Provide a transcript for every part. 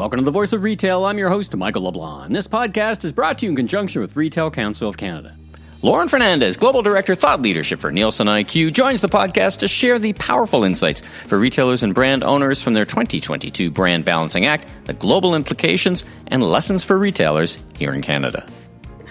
Welcome to the Voice of Retail. I'm your host, Michael LeBlanc. This podcast is brought to you in conjunction with Retail Council of Canada. Lauren Fernandes, Global Director, Thought Leadership for Nielsen IQ, joins the podcast to share the powerful insights for retailers and brand owners from their 2022 Brand Balancing Act, the global implications, and lessons for retailers here in Canada.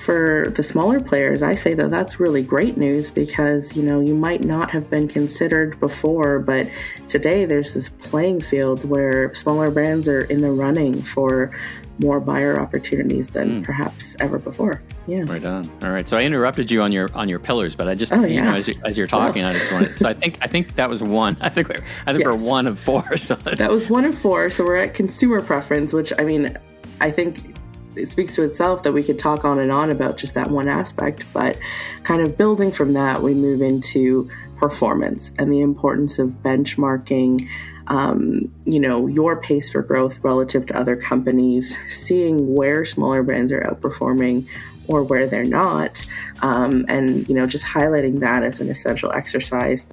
For the smaller players, I say that that's really great news because, you might not have been considered before, but today there's this playing field where smaller brands are in the running for more buyer opportunities than perhaps ever before. Yeah. Right on. All right. So I interrupted you on your pillars, but I just, as you're talking, I just wanted. So I think that was one. I think we're one of four. So that was one of four. So we're at consumer preference, which I think it speaks to itself that we could talk on and on about just that one aspect. But kind of building from that, we move into performance and the importance of benchmarking. Your pace for growth relative to other companies, seeing where smaller brands are outperforming or where they're not, and just highlighting that as an essential exercise.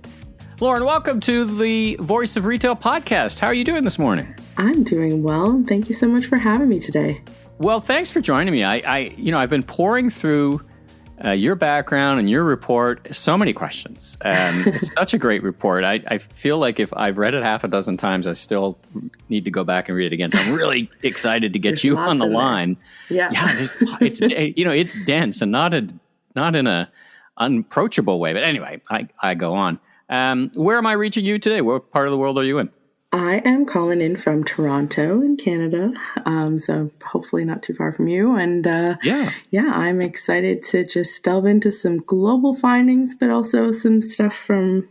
Lauren, welcome to the Voice of Retail podcast. How are you doing this morning? I'm doing well. Thank you so much for having me today. Well, thanks for joining me. I've been pouring through your background and your report, so many questions. It's such a great report. I feel like if I've read it half a dozen times, I still need to go back and read it again. So I'm really excited to get you on the line. Yeah, it's dense and not in a unapproachable way. But anyway, I go on. Where am I reaching you today? What part of the world are you in? I am calling in from Toronto in Canada, so hopefully not too far from you. And I'm excited to just delve into some global findings, but also some stuff from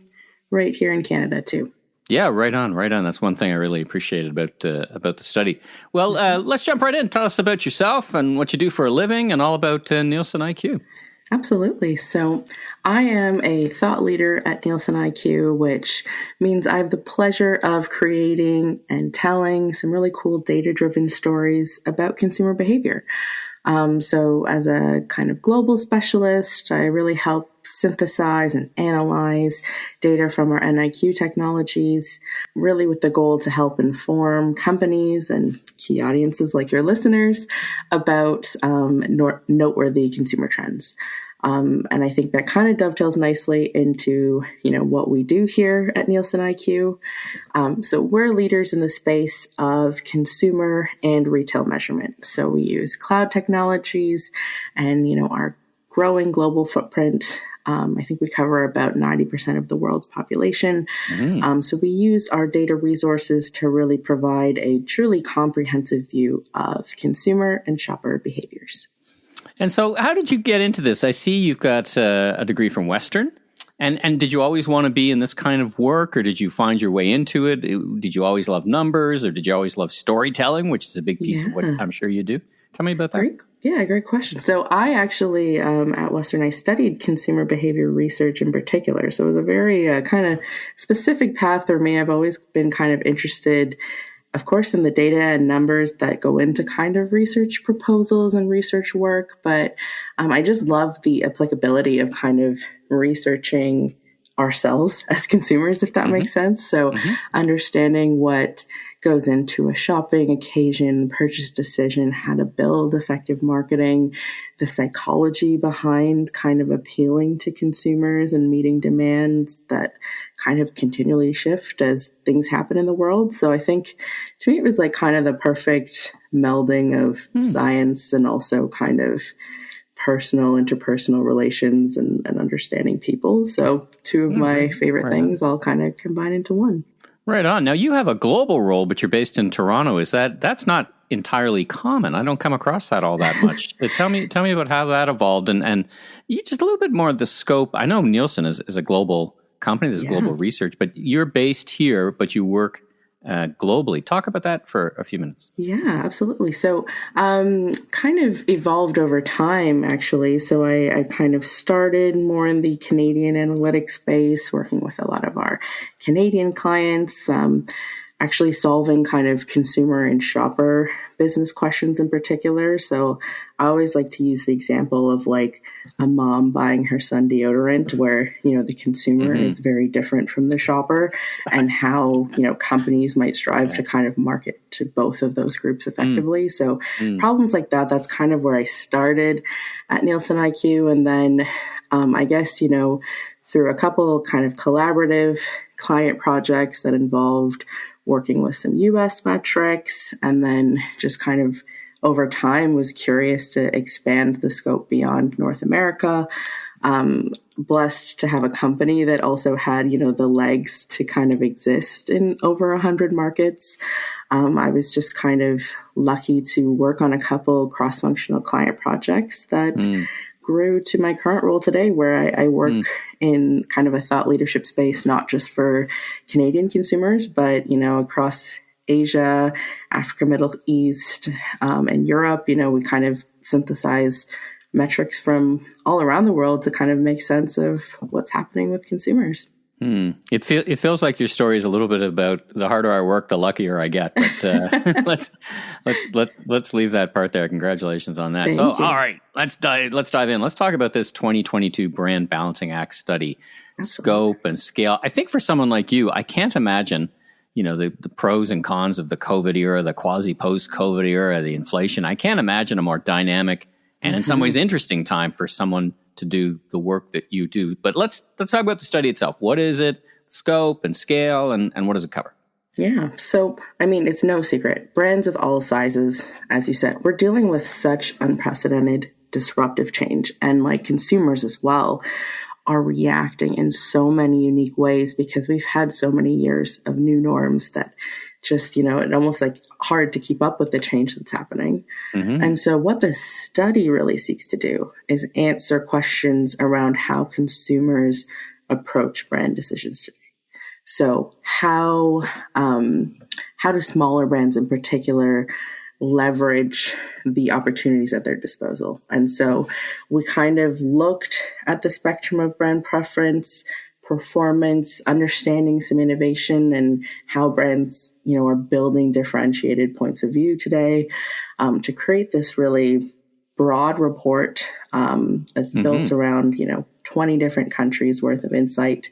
right here in Canada too. Yeah, right on. That's one thing I really appreciated about the study. Well, let's jump right in. Tell us about yourself and what you do for a living and all about Nielsen IQ. Absolutely. So I am a thought leader at Nielsen IQ, which means I have the pleasure of creating and telling some really cool data-driven stories about consumer behavior. So as a kind of global specialist, I really help synthesize and analyze data from our NIQ technologies, really with the goal to help inform companies and key audiences like your listeners about noteworthy consumer trends. And I think that kind of dovetails nicely into, what we do here at Nielsen IQ. So we're leaders in the space of consumer and retail measurement. So we use cloud technologies and, our growing global footprint. I think we cover about 90% of the world's population. So we use our data resources to really provide a truly comprehensive view of consumer and shopper behaviors. And so how did you get into this? I see you've got a degree from Western. And did you always want to be in this kind of work, or did you find your way into it? Did you always love numbers, or did you always love storytelling, which is a big piece of what I'm sure you do? Tell me about that. Great question. So I actually, at Western, I studied consumer behavior research in particular. So it was a very kind of specific path for me. I've always been kind of interested, of course, in the data and numbers that go into kind of research proposals and research work. But I just love the applicability of kind of researching ourselves as consumers, if that makes sense. So understanding what goes into a shopping occasion, purchase decision, how to build effective marketing, the psychology behind kind of appealing to consumers and meeting demands that kind of continually shift as things happen in the world. So I think to me, it was like kind of the perfect melding of science and also kind of interpersonal relations and understanding people. So two of my favorite things all kind of combine into one. Right on. Now you have a global role, but you're based in Toronto. That's not entirely common? I don't come across that all that much. Tell me about how that evolved and just a little bit more of the scope. I know Nielsen is a global company. There's global research, but you're based here, but you work globally. Talk about that for a few minutes. Yeah, absolutely. So kind of evolved over time, actually. So I kind of started more in the Canadian analytics space, working with a lot of our Canadian clients. actually solving kind of consumer and shopper business questions in particular. So I always like to use the example of like a mom buying her son deodorant, where, the consumer is very different from the shopper, and how, companies might strive to kind of market to both of those groups effectively. So problems like that, that's kind of where I started at Nielsen IQ. And then I guess, through a couple kind of collaborative client projects that involved working with some US metrics, and then just kind of over time was curious to expand the scope beyond North America. Blessed to have a company that also had, the legs to kind of exist in over 100 markets. I was just kind of lucky to work on a couple cross-functional client projects that grew to my current role today, where I work in kind of a thought leadership space, not just for Canadian consumers, but, across Asia, Africa, Middle East, and Europe. We kind of synthesize metrics from all around the world to kind of make sense of what's happening with consumers. It feels like your story is a little bit about the harder I work, the luckier I get. But let's leave that part there. Congratulations on that. Thank you. All right, let's dive in. Let's talk about this 2022 Brand Balancing Act study, scope and scale. I think for someone like you, I can't imagine, the pros and cons of the COVID era, the quasi post-COVID era, the inflation. I can't imagine a more dynamic and in some ways interesting time for someone to do the work that you do. But let's talk about the study itself. What is it, scope and scale, and what does it cover? Yeah. So, it's no secret. Brands of all sizes, as you said, we're dealing with such unprecedented disruptive change, and like consumers as well are reacting in so many unique ways because we've had so many years of new norms that just, it almost like hard to keep up with the change that's happening. And so what this study really seeks to do is answer questions around how consumers approach brand decisions today. So how do smaller brands in particular leverage the opportunities at their disposal? And so we kind of looked at the spectrum of brand preference, performance, understanding some innovation, and how brands, are building differentiated points of view today, to create this really broad report that's built around, 20 different countries worth of insight,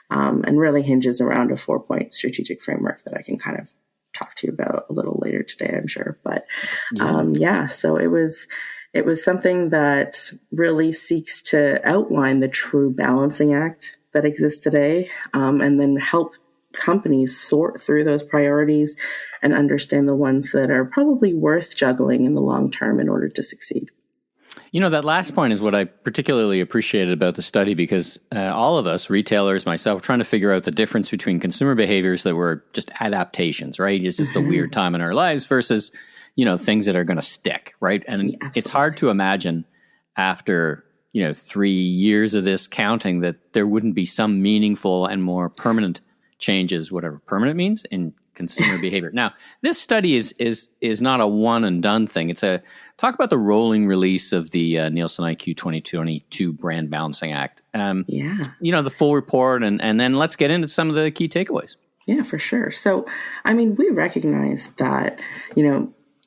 and really hinges around a 4-point strategic framework that I can kind of talk to you about a little later today, I'm sure. But so it was something that really seeks to outline the true balancing act that exists today, and then help companies sort through those priorities and understand the ones that are probably worth juggling in the long term in order to succeed. That last point is what I particularly appreciated about the study, because all of us, retailers, myself, trying to figure out the difference between consumer behaviors that were just adaptations, right? It's just a weird time in our lives versus, things that are going to stick, right? And it's hard to imagine after 3 years of this counting that there wouldn't be some meaningful and more permanent changes, whatever permanent means, in consumer behavior. Now, this study is not a one and done thing. It's talk about the rolling release of the Nielsen IQ 2022 Brand Balancing Act. The full report, and then let's get into some of the key takeaways. Yeah, for sure. So, we recognize that,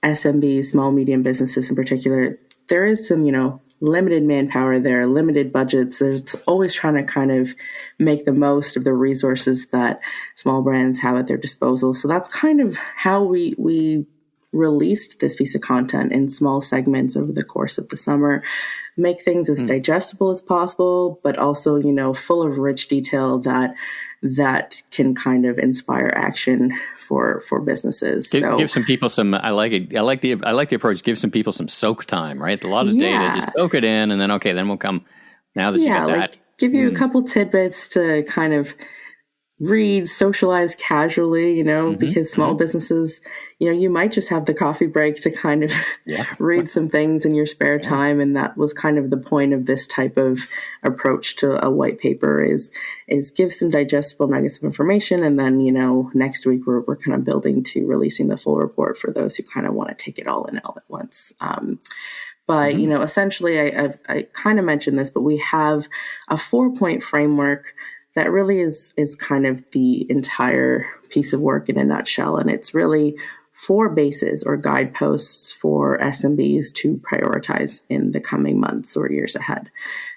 SMBs, small, medium businesses in particular, there is some, limited manpower there, limited budgets. There's always trying to kind of make the most of the resources that small brands have at their disposal. So that's kind of how we released this piece of content in small segments over the course of the summer, make things as digestible as possible, but also, full of rich detail that can kind of inspire action for businesses. Give some people some. I like it. I like the approach. Give some people some soak time, right? A lot of data, just soak it in, and then then we'll come. Now that you got that, give you a couple tidbits to kind of read, socialize casually, because small businesses, you might just have the coffee break to kind of read some things in your spare time. And that was kind of the point of this type of approach to a white paper is give some digestible nuggets of information. And then, next week we're kind of building to releasing the full report for those who kind of want to take it all in all at once. But, essentially I kind of mentioned this, but we have a 4-point framework that really is kind of the entire piece of work in a nutshell. And it's really 4 bases or guideposts for SMBs to prioritize in the coming months or years ahead.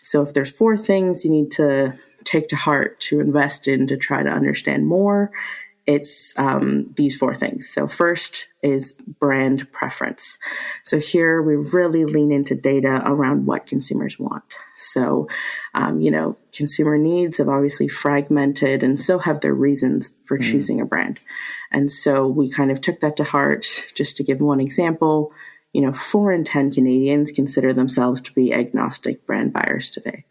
So if there's 4 things you need to take to heart to invest in to try to understand more, it's these 4 things. So first is brand preference. So here we really lean into data around what consumers want. So, consumer needs have obviously fragmented, and so have their reasons for choosing a brand. And so we kind of took that to heart. Just to give one example, 4 in 10 Canadians consider themselves to be agnostic brand buyers today.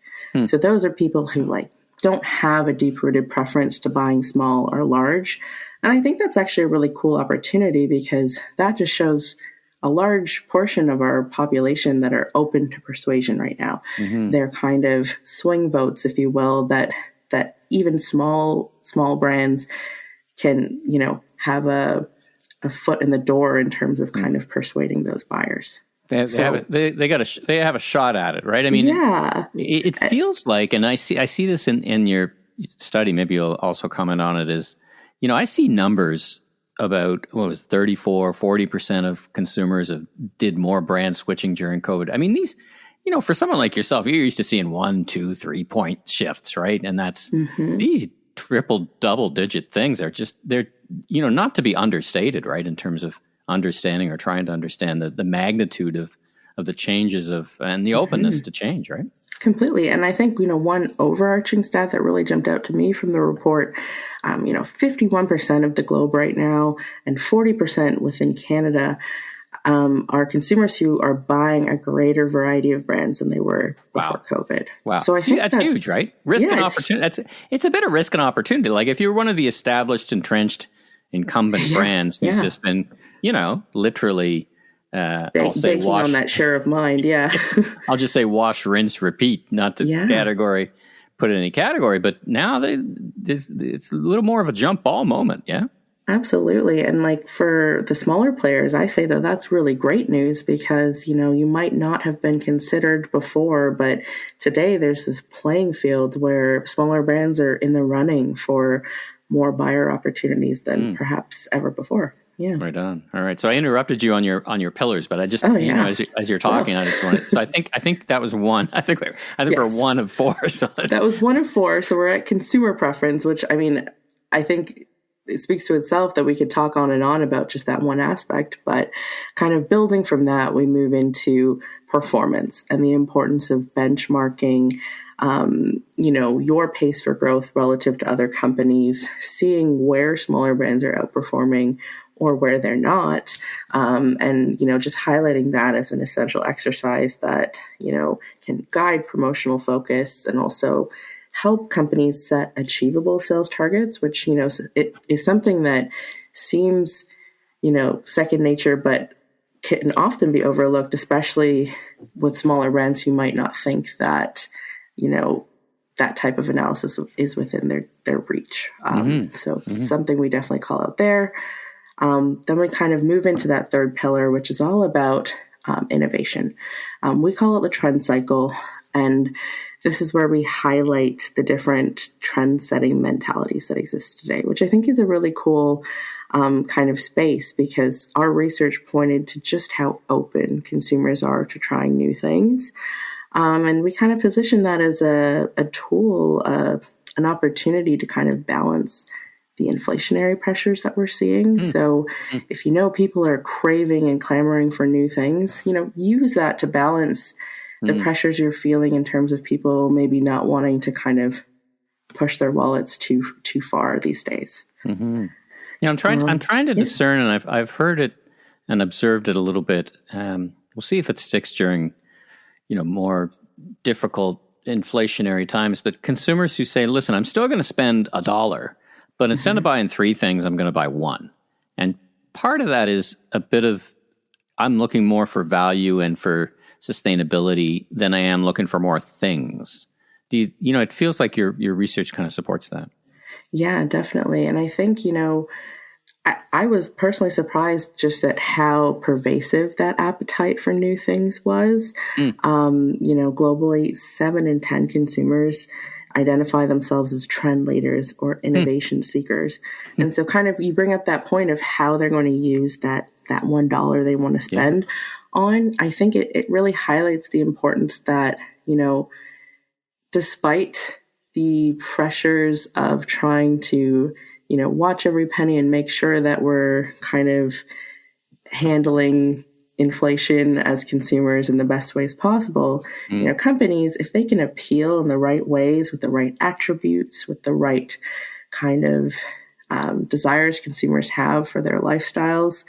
So those are people who don't have a deep-rooted preference to buying small or large. And I think that's actually a really cool opportunity, because that just shows a large portion of our population that are open to persuasion right now. They're kind of swing votes, if you will, that even small brands can, have a foot in the door in terms of kind of persuading those buyers. They have a shot at it, right? I mean, it feels like, and I see this in your study. Maybe you'll also comment on it. Is I see numbers about 40% of consumers did more brand switching during COVID. I mean, these, for someone like yourself, you're used to seeing 1, 2, 3 point shifts, right? And that's these triple, double digit things are they're not to be understated, right? In terms of understanding or trying to understand the magnitude of the changes and the openness to change, right? Completely. And I think, one overarching stat that really jumped out to me from the report, 51% of the globe right now and 40% within Canada are consumers who are buying a greater variety of brands than they were before COVID. Wow. So I think that's huge, right? Risk and opportunity. It's a bit of risk and opportunity. Like if you're one of the established, entrenched incumbent brands who's just been, literally I'll say wash on that share of mind. Yeah. I'll just say wash, rinse, repeat, not to put it in any category, but now it's a little more of a jump ball moment. Yeah. Absolutely. And for the smaller players, I say that that's really great news, because, you might not have been considered before, but today there's this playing field where smaller brands are in the running for more buyer opportunities than perhaps ever before. Yeah. Right on. All right. So I interrupted you on your pillars, but I just as you're talking, I just wanted. So I think that was one. I think we're 1 of 4. So that was 1 of 4. So we're at consumer preference, which I think it speaks to itself that we could talk on and on about just that one aspect. But kind of building from that, we move into performance and the importance of benchmarking. Your pace for growth relative to other companies, seeing where smaller brands are outperforming or where they're not. And just highlighting that as an essential exercise that, can guide promotional focus and also help companies set achievable sales targets, which, it is something that seems, second nature, but can often be overlooked, especially with smaller brands who might not think that, that type of analysis is within their reach. So something we definitely call out there. Then we kind of move into that third pillar, which is all about innovation. We call it the trend cycle. And this is where we highlight the different trend-setting mentalities that exist today, which I think is a really cool kind of space, because our research pointed to just how open consumers are to trying new things. And we kind of position that as a tool, an opportunity to kind of balance the inflationary pressures that we're seeing. So if people are craving and clamoring for new things, use that to balance the pressures you're feeling in terms of people maybe not wanting to kind of push their wallets too far these days. I'm trying to discern, and I've heard it and observed it a little bit. We'll see if it sticks during, more difficult inflationary times. But consumers who say, "Listen, I'm still going to spend $1, but instead of buying 3 things, I'm going to buy 1." And part of that is a bit of I'm looking more for value and for sustainability than I am looking for more things. It feels like your research kind of supports that. Yeah, definitely. And I think, I was personally surprised just at how pervasive that appetite for new things was. Globally, 7 in 10 consumers identify themselves as trend leaders or innovation seekers. And so kind of you bring up that point of how they're going to use that $1 they want to spend on. I think it really highlights the importance that, despite the pressures of trying to, watch every penny and make sure that we're kind of handling inflation as consumers in the best ways possible, companies, if they can appeal in the right ways with the right attributes, with the right kind of desires consumers have for their lifestyles,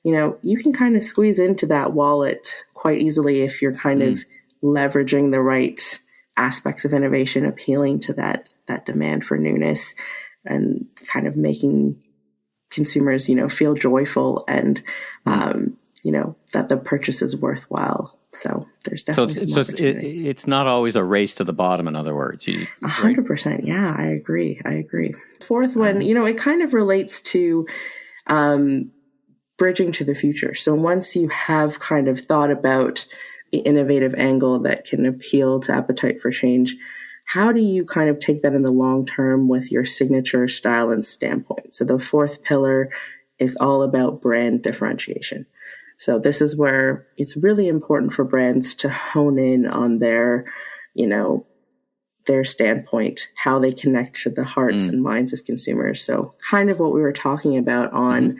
you can kind of squeeze into that wallet quite easily if you're kind of leveraging the right aspects of innovation, appealing to that demand for newness and kind of making consumers, feel joyful and, that the purchase is worthwhile. So there's definitely it's not always a race to the bottom. In other words, 100%. Yeah, I agree. Fourth one, it kind of relates to, bridging to the future. So once you have kind of thought about the innovative angle that can appeal to appetite for change, how do you kind of take that in the long term with your signature style and standpoint? So the fourth pillar is all about brand differentiation. So this is where it's really important for brands to hone in on their standpoint, how they connect to the hearts and minds of consumers. So kind of what we were talking about on,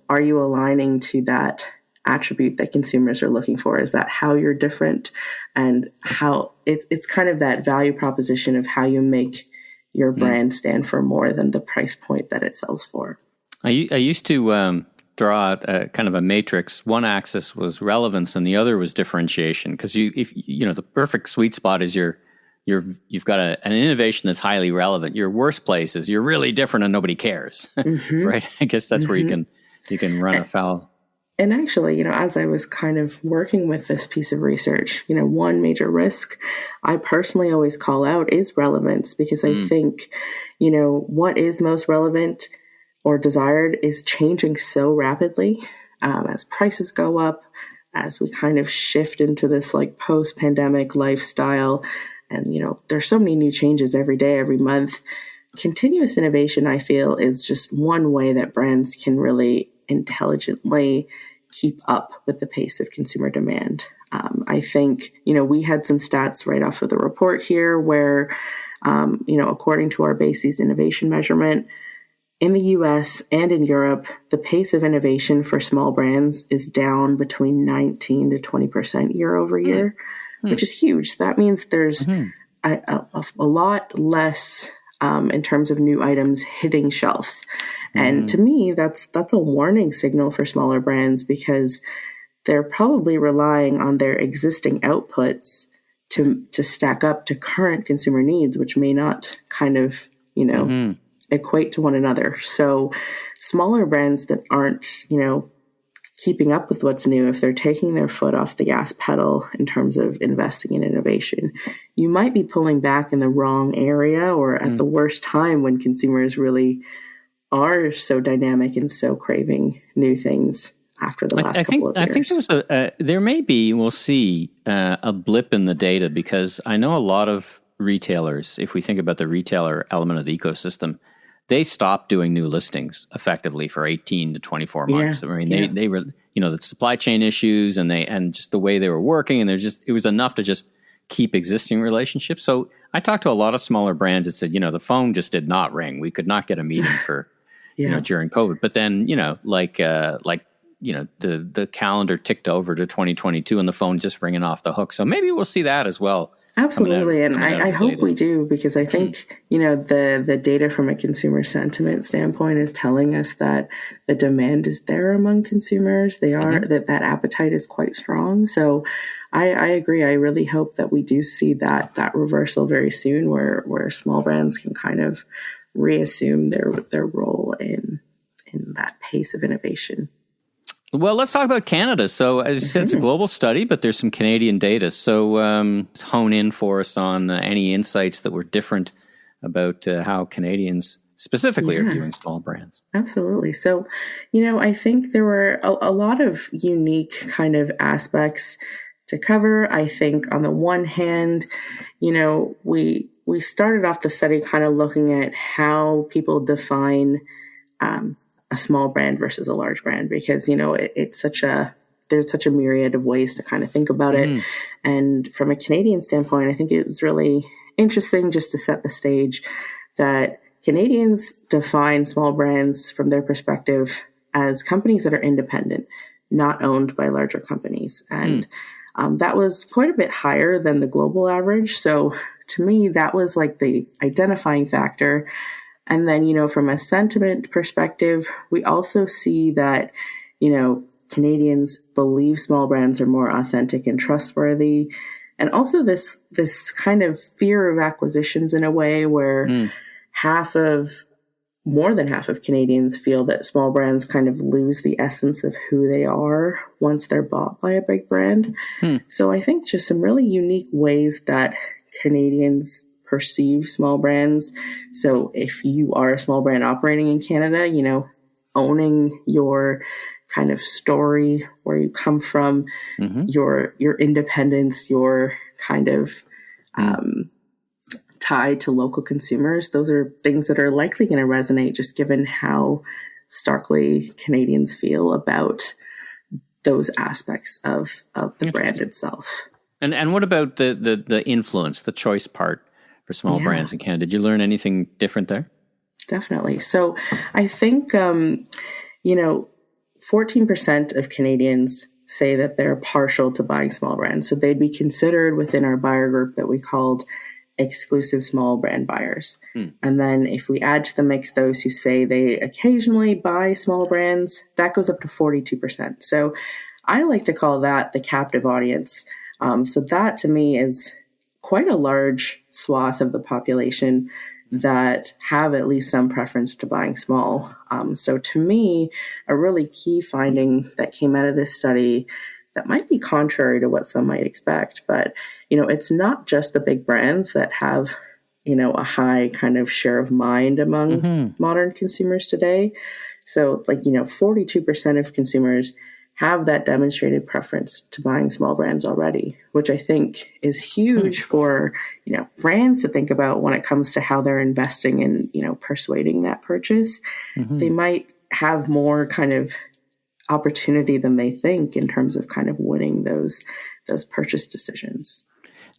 are you aligning to that attribute that consumers are looking for? Is that how you're different, and how it's kind of that value proposition of how you make your brand stand for more than the price point that it sells for. I used to draw out a kind of a matrix. One axis was relevance and the other was differentiation, because the perfect sweet spot is you've got an innovation that's highly relevant. Your worst place is you're really different and nobody cares, right? I guess that's where you can run afoul. And actually, as I was kind of working with this piece of research, one major risk I personally always call out is relevance, because I think, what is most relevant or desired is changing so rapidly as prices go up, as we kind of shift into this like post-pandemic lifestyle. And, there's so many new changes every day, every month. Continuous innovation, I feel, is just one way that brands can really intelligently keep up with the pace of consumer demand. I think, we had some stats right off of the report here where, according to our BASES innovation measurement, in the US and in Europe, the pace of innovation for small brands is down between 19 to 20% year over year, which is huge. That means there's a lot less in terms of new items hitting shelves. And to me, that's a warning signal for smaller brands, because they're probably relying on their existing outputs to stack up to current consumer needs, which may not kind of, equate to one another. So smaller brands that aren't, keeping up with what's new, if they're taking their foot off the gas pedal in terms of investing in innovation, you might be pulling back in the wrong area or at the worst time when consumers really are so dynamic and so craving new things after the last couple of years. I think there may be, we'll see, a blip in the data, because I know a lot of retailers, if we think about the retailer element of the ecosystem, they stopped doing new listings effectively for 18 to 24 months. I mean, they were, the supply chain issues and just the way they were working, and it was enough to just keep existing relationships. So I talked to a lot of smaller brands that said, the phone just did not ring. We could not get a meeting for, during COVID. But then, the calendar ticked over to 2022 and the phone just ringing off the hook. So maybe we'll see that as well. Absolutely. And I hope we do, because I think, the data from a consumer sentiment standpoint is telling us that the demand is there among consumers. They are, that appetite is quite strong. So I agree. I really hope that we do see that reversal very soon, where small brands can kind of reassume their role in that pace of innovation. Well, let's talk about Canada. So as you said, it's a global study, but there's some Canadian data. So hone in for us on any insights that were different about how Canadians specifically are viewing small brands. Absolutely. So, I think there were a lot of unique kind of aspects to cover. I think on the one hand, we we started off the study kind of looking at how people define a small brand versus a large brand, because, there's such a myriad of ways to kind of think about it. And from a Canadian standpoint, I think it was really interesting just to set the stage that Canadians define small brands from their perspective as companies that are independent, not owned by larger companies. And that was quite a bit higher than the global average. So to me, that was like the identifying factor. And then, from a sentiment perspective, we also see that, Canadians believe small brands are more authentic and trustworthy. And also this kind of fear of acquisitions in a way where more than half of Canadians feel that small brands kind of lose the essence of who they are once they're bought by a big brand. So I think just some really unique ways that Canadians perceive small brands. So if you are a small brand operating in Canada, owning your kind of story, where you come from, your independence, your kind of tied to local consumers, those are things that are likely going to resonate, just given how starkly Canadians feel about those aspects of the brand itself. And what about the influence, the choice part for small brands in Canada? Did you learn anything different there? Definitely. So I think, 14% of Canadians say that they're partial to buying small brands. So they'd be considered within our buyer group that we called exclusive small brand buyers. And then if we add to the mix those who say they occasionally buy small brands, that goes up to 42%. So I like to call that the captive audience. So that to me is quite a large swath of the population that have at least some preference to buying small. So to me, a really key finding that came out of this study that might be contrary to what some might expect, but, it's not just the big brands that have, a high kind of share of mind among modern consumers today. So 42% of consumers have that demonstrated preference to buying small brands already, which I think is huge for, brands to think about when it comes to how they're investing in, persuading that purchase. They might have more kind of opportunity than they think in terms of kind of winning those purchase decisions.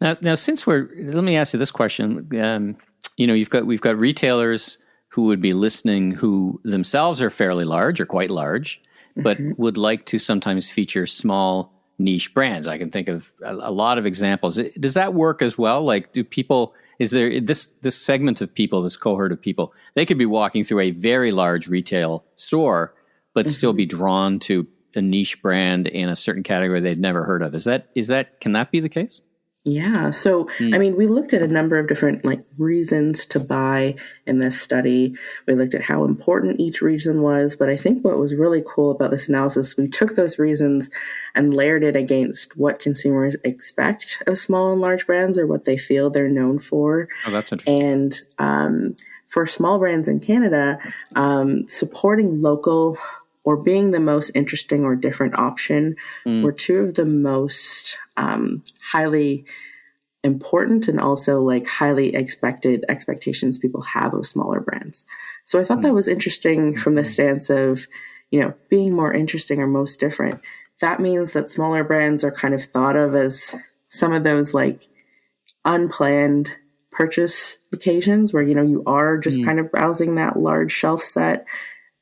Now, let me ask you this question. We've got retailers who would be listening who themselves are fairly large or quite large, but would like to sometimes feature small niche brands. I can think of a lot of examples. Does that work as well? Like, is there this segment of people, this cohort of people, they could be walking through a very large retail store, but still be drawn to a niche brand in a certain category they'd never heard of. Can that be the case? Yeah. So, we looked at a number of different reasons to buy in this study. We looked at how important each reason was, but I think what was really cool about this analysis, we took those reasons and layered it against what consumers expect of small and large brands or what they feel they're known for. Oh, that's interesting. And for small brands in Canada, supporting local or being the most interesting or different option were two of the most highly important and also highly expectations people have of smaller brands. So I thought that was interesting from the stance of, being more interesting or most different. That means that smaller brands are kind of thought of as some of those unplanned purchase occasions where, you are just kind of browsing that large shelf set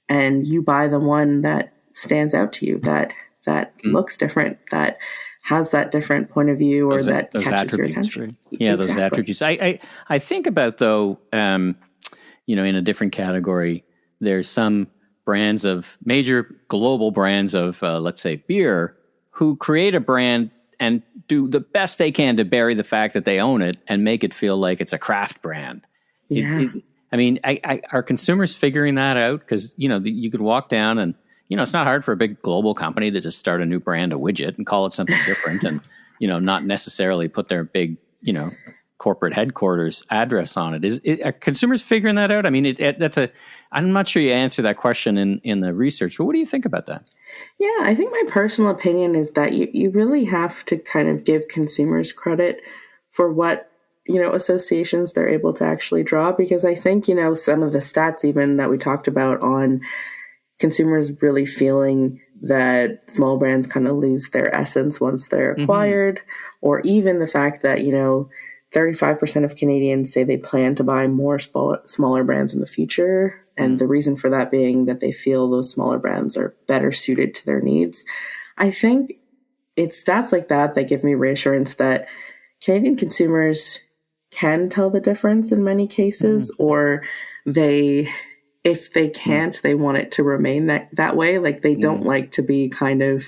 and you buy the one that stands out to you, that looks different, that has that different point of view, or that catches your attention. Right? Yeah, exactly. Those attributes. I think about, though, in a different category, there's some brands of major global brands of, let's say, beer, who create a brand and do the best they can to bury the fact that they own it and make it feel like it's a craft brand. Yeah. Are consumers figuring that out? Because, you could walk down and, it's not hard for a big global company to just start a new brand, a widget, and call it something different and, not necessarily put their big, corporate headquarters address on it. Are consumers figuring that out? I'm not sure you answer that question in the research, but what do you think about that? Yeah, I think my personal opinion is that you really have to kind of give consumers credit for what associations they're able to actually draw, because I think, some of the stats even that we talked about on consumers really feeling that small brands kind of lose their essence once they're acquired, or even the fact that, 35% of Canadians say they plan to buy more smaller brands in the future. And the reason for that being that they feel those smaller brands are better suited to their needs. I think it's stats like that that give me reassurance that Canadian consumers can tell the difference in many cases, or if they can't, they want it to remain that way. Like they don't like to be kind of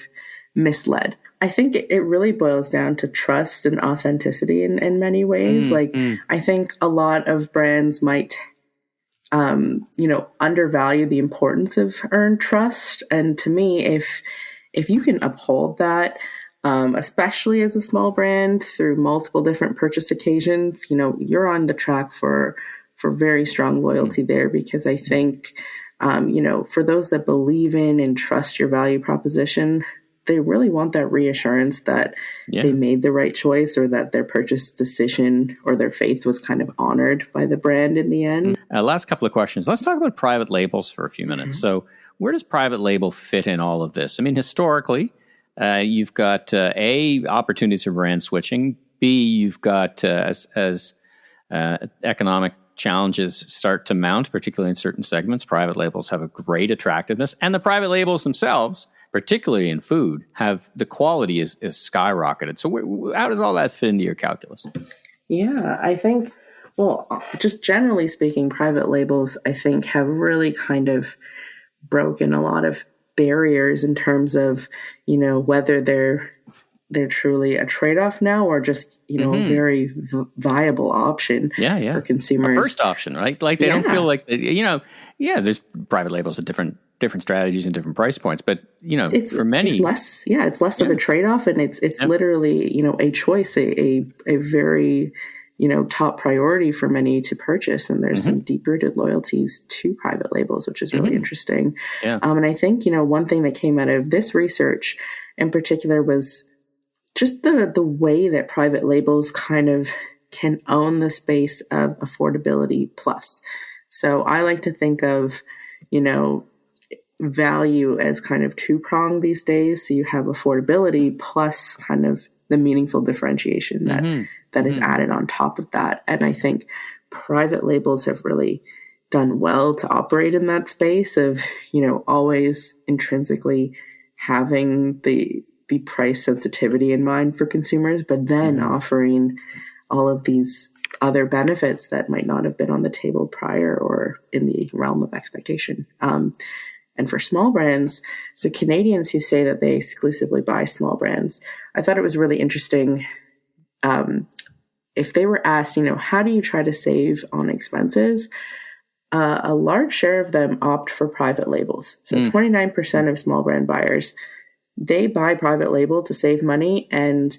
misled. I think it really boils down to trust and authenticity in many ways. I think a lot of brands might, undervalue the importance of earned trust. And to me, if you can uphold that, especially as a small brand through multiple different purchase occasions, you're on the track for very strong loyalty there, because I think, for those that believe in and trust your value proposition, they really want that reassurance that they made the right choice, or that their purchase decision or their faith was kind of honored by the brand in the end. Last couple of questions. Let's talk about private labels for a few minutes. So where does private label fit in all of this? I mean, historically, you've got opportunities for brand switching. B, you've got as economic challenges start to mount, particularly in certain segments, private labels have a great attractiveness, and the private labels themselves, particularly in food, have the quality is skyrocketed. So how does all that fit into your calculus? Yeah, I think, just generally speaking, private labels, I think, have really kind of broken a lot of barriers in terms of, whether they're truly a trade-off now, or just, a very viable option for consumers. A first option, right? Like they don't feel like, there's private labels at different strategies and different price points, but, for many. It's less of a trade-off, and it's literally, a choice, a very, top priority for many to purchase. And there's some deep-rooted loyalties to private labels, which is really interesting. Yeah. And I think, one thing that came out of this research in particular was just the way that private labels kind of can own the space of affordability plus. So I like to think of, value as kind of two-pronged these days. So you have affordability plus kind of the meaningful differentiation that is added on top of that. And I think private labels have really done well to operate in that space of, always intrinsically having the price sensitivity in mind for consumers, but then offering all of these other benefits that might not have been on the table prior or in the realm of expectation. And for small brands, so Canadians who say that they exclusively buy small brands, I thought it was really interesting. If they were asked, how do you try to save on expenses? A large share of them opt for private labels. So 29% of small brand buyers, they buy private label to save money, and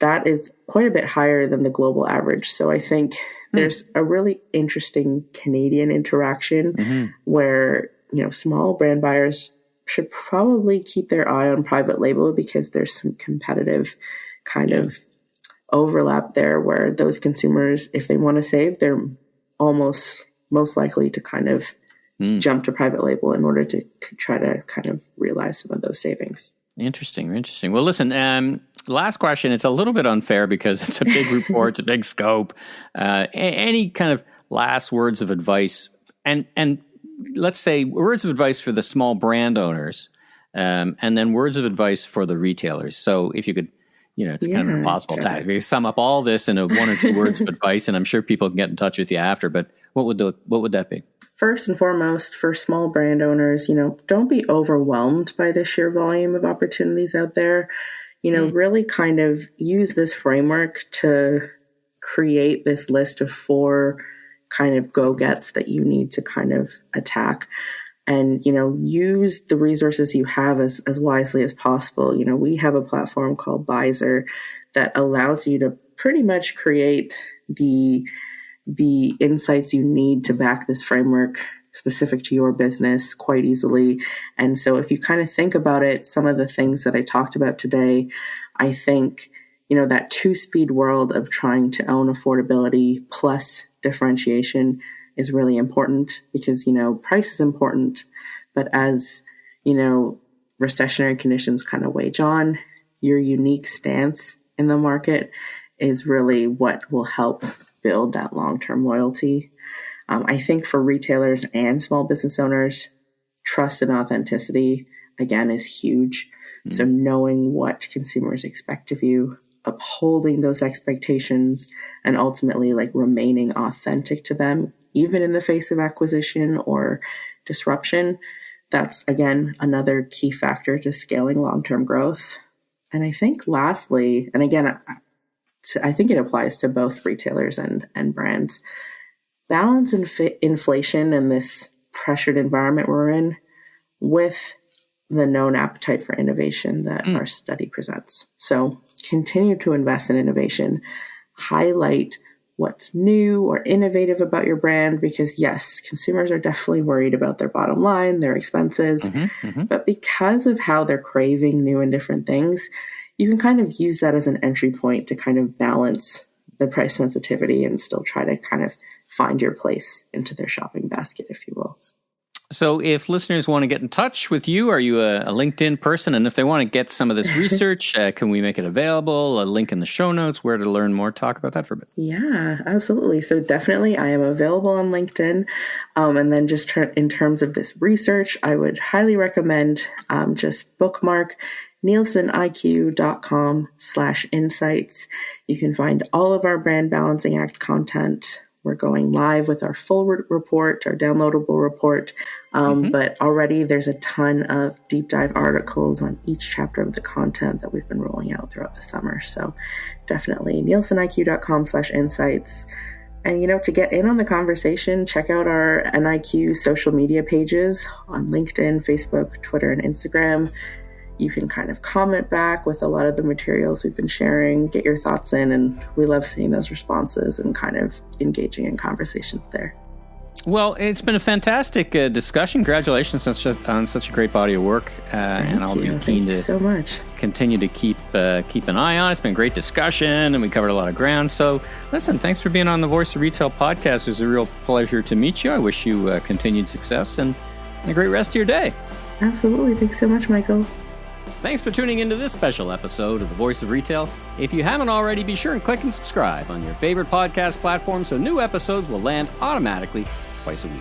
that is quite a bit higher than the global average. So I think there's a really interesting Canadian interaction where, small brand buyers should probably keep their eye on private label, because there's some competitive kind of overlap there where those consumers, if they want to save, they're most likely to kind of jump to private label in order to try to kind of realize some of those savings. Interesting. Well, listen, last question. It's a little bit unfair because it's a big report, it's a big scope. Any kind of last words of advice, and let's say words of advice for the small brand owners, and then words of advice for the retailers. So if you could, it's kind of an impossible task. We sum up all this in one or two words of advice, and I'm sure people can get in touch with you after, but what would that be? First and foremost, for small brand owners, don't be overwhelmed by the sheer volume of opportunities out there. Really kind of use this framework to create this list of 4 kind of go-gets that you need to kind of attack, and, use the resources you have as wisely as possible. We have a platform called Bizer that allows you to pretty much create the insights you need to back this framework specific to your business quite easily. And so if you kind of think about it, some of the things that I talked about today, I think, that two-speed world of trying to own affordability plus differentiation is really important because, price is important. But as, recessionary conditions kind of wage on, your unique stance in the market is really what will help build that long-term loyalty. I think for retailers and small business owners, trust and authenticity, again, is huge. Mm-hmm. So knowing what consumers expect of you, upholding those expectations, and ultimately remaining authentic to them, even in the face of acquisition or disruption, that's, again, another key factor to scaling long-term growth. And I think lastly, and again, I think it applies to both retailers and brands, balance inflation in this pressured environment we're in with the known appetite for innovation that our study presents. So continue to invest in innovation, highlight what's new or innovative about your brand, because yes, consumers are definitely worried about their bottom line, their expenses, but because of how they're craving new and different things, you can kind of use that as an entry point to kind of balance the price sensitivity and still try to kind of find your place into their shopping basket, if you will. So if listeners want to get in touch with you, are you a LinkedIn person? And if they want to get some of this research, can we make it available? A link in the show notes, where to learn more? Talk about that for a bit. Yeah, absolutely. So definitely I am available on LinkedIn. And then just in terms of this research, I would highly recommend just bookmark nielseniq.com/insights. You can find all of our Brand Balancing Act content. We're going live with our full report, our downloadable report. But already there's a ton of deep dive articles on each chapter of the content that we've been rolling out throughout the summer. So definitely nielseniq.com/insights. And, to get in on the conversation, check out our NIQ social media pages on LinkedIn, Facebook, Twitter, and Instagram. You can kind of comment back with a lot of the materials we've been sharing, get your thoughts in, and we love seeing those responses and kind of engaging in conversations there. Well, it's been a fantastic discussion. Congratulations on such a great body of work. And I'll be keen to so much. Continue to keep an eye on. It's been a great discussion, and we covered a lot of ground. So, listen, thanks for being on the Voice of Retail podcast. It was a real pleasure to meet you. I wish you continued success and a great rest of your day. Absolutely. Thanks so much, Michael. Thanks for tuning into this special episode of The Voice of Retail. If you haven't already, be sure and click and subscribe on your favorite podcast platform so new episodes will land automatically twice a week.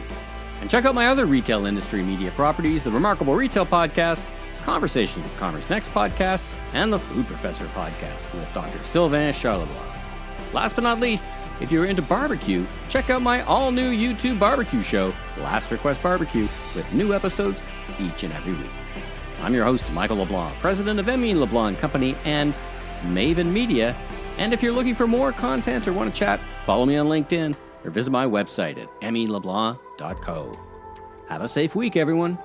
And check out my other retail industry media properties, the Remarkable Retail Podcast, Conversations with Commerce Next Podcast, and the Food Professor Podcast with Dr. Sylvain Charlebois. Last but not least, if you're into barbecue, check out my all-new YouTube barbecue show, Last Request Barbecue, with new episodes each and every week. I'm your host, Michael LeBlanc, president of M.E. LeBlanc Company and Maven Media. And if you're looking for more content or want to chat, follow me on LinkedIn or visit my website at meleblanc.co. Have a safe week, everyone.